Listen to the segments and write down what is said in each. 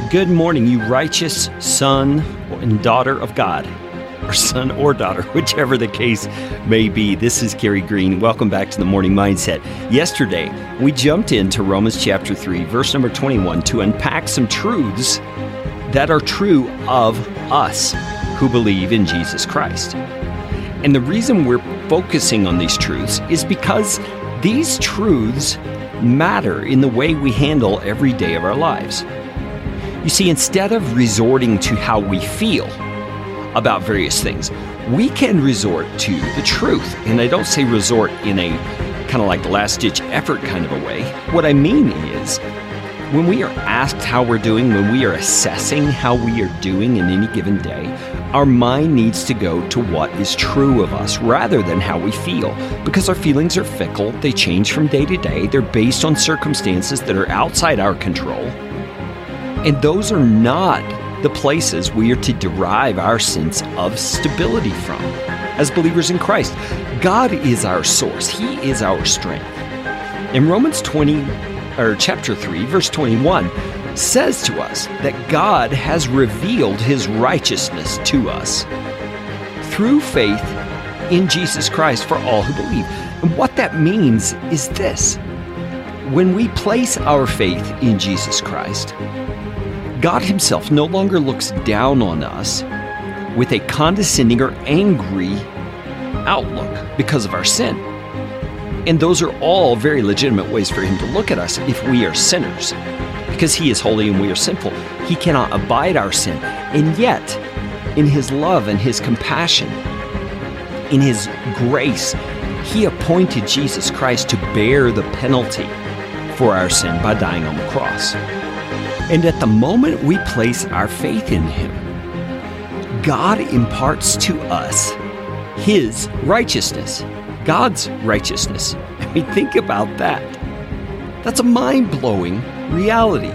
Good morning, you righteous son and daughter of God, or son or daughter, whichever the case may be. This is Gary Green. Welcome back to the Morning Mindset. Yesterday, we jumped into Romans chapter 3, verse number 21, to unpack some truths that are true of us who believe in Jesus Christ. And the reason we're focusing on these truths is because these truths matter in the way we handle every day of our lives. You see, instead of resorting to how we feel about various things, we can resort to the truth. And I don't say resort in a kind of like last-ditch effort kind of a way. What I mean is, when we are asked how we're doing, when we are assessing how we are doing in any given day, our mind needs to go to what is true of us rather than how we feel. Because our feelings are fickle, they change from day to day, they're based on circumstances that are outside our control. And those are not the places we are to derive our sense of stability from. As believers in Christ, God is our source. He is our strength. In Romans chapter 3, verse 21, says to us that God has revealed His righteousness to us through faith in Jesus Christ for all who believe. And what that means is this: when we place our faith in Jesus Christ, God Himself no longer looks down on us with a condescending or angry outlook because of our sin. And those are all very legitimate ways for Him to look at us if we are sinners. Because He is holy and we are sinful, He cannot abide our sin. And yet, in His love and His compassion, in His grace, He appointed Jesus Christ to bear the penalty for our sin by dying on the cross. And at the moment we place our faith in Him, God imparts to us His righteousness, God's righteousness. I mean, think about that. That's a mind-blowing reality.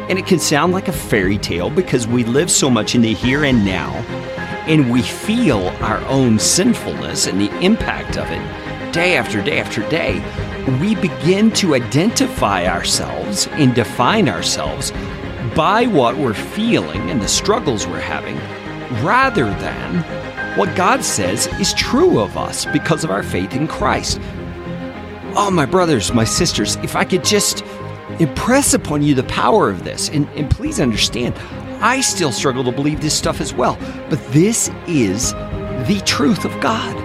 And it can sound like a fairy tale because we live so much in the here and now, and we feel our own sinfulness and the impact of it day after day after day. We begin to identify ourselves and define ourselves by what we're feeling and the struggles we're having, rather than what God says is true of us because of our faith in Christ. Oh, my brothers, my sisters, if I could just impress upon you the power of this, and please understand, I still struggle to believe this stuff as well, but this is the truth of God.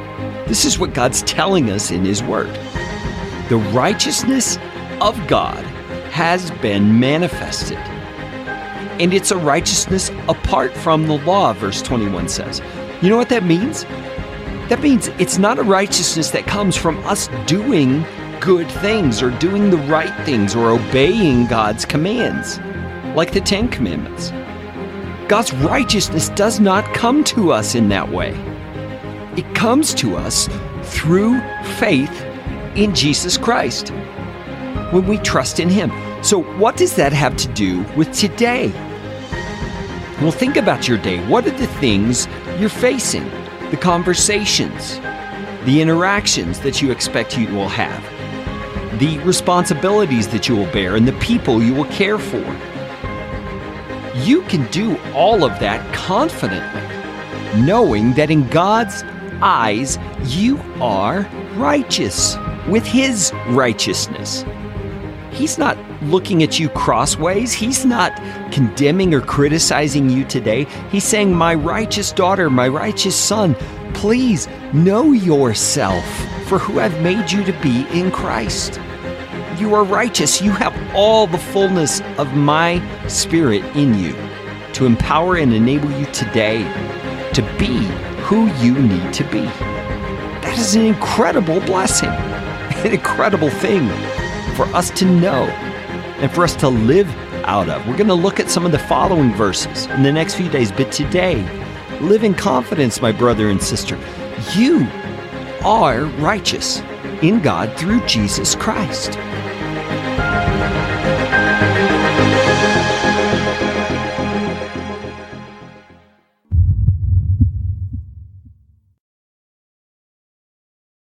This is what God's telling us in His Word. The righteousness of God has been manifested. And it's a righteousness apart from the law, verse 21 says. You know what that means? That means it's not a righteousness that comes from us doing good things or doing the right things or obeying God's commands, like the 10 Commandments. God's righteousness does not come to us in that way. It comes to us through faith in Jesus Christ, when we trust in Him. So what does that have to do with today? Well, think about your day. What are the things you're facing? The conversations, the interactions that you expect you will have, the responsibilities that you will bear, and the people you will care for. You can do all of that confidently, knowing that in God's eyes, you are righteous with His righteousness. He's not looking at you crossways. He's not condemning or criticizing you today. He's saying, my righteous daughter, my righteous son, please know yourself for who I've made you to be in Christ. You are righteous. You have all the fullness of my Spirit in you to empower and enable you today to be who you need to be. That is an incredible blessing, an incredible thing for us to know and for us to live out of. We're going to look at some of the following verses in the next few days, but today, live in confidence, my brother and sister. You are righteous in God through Jesus Christ.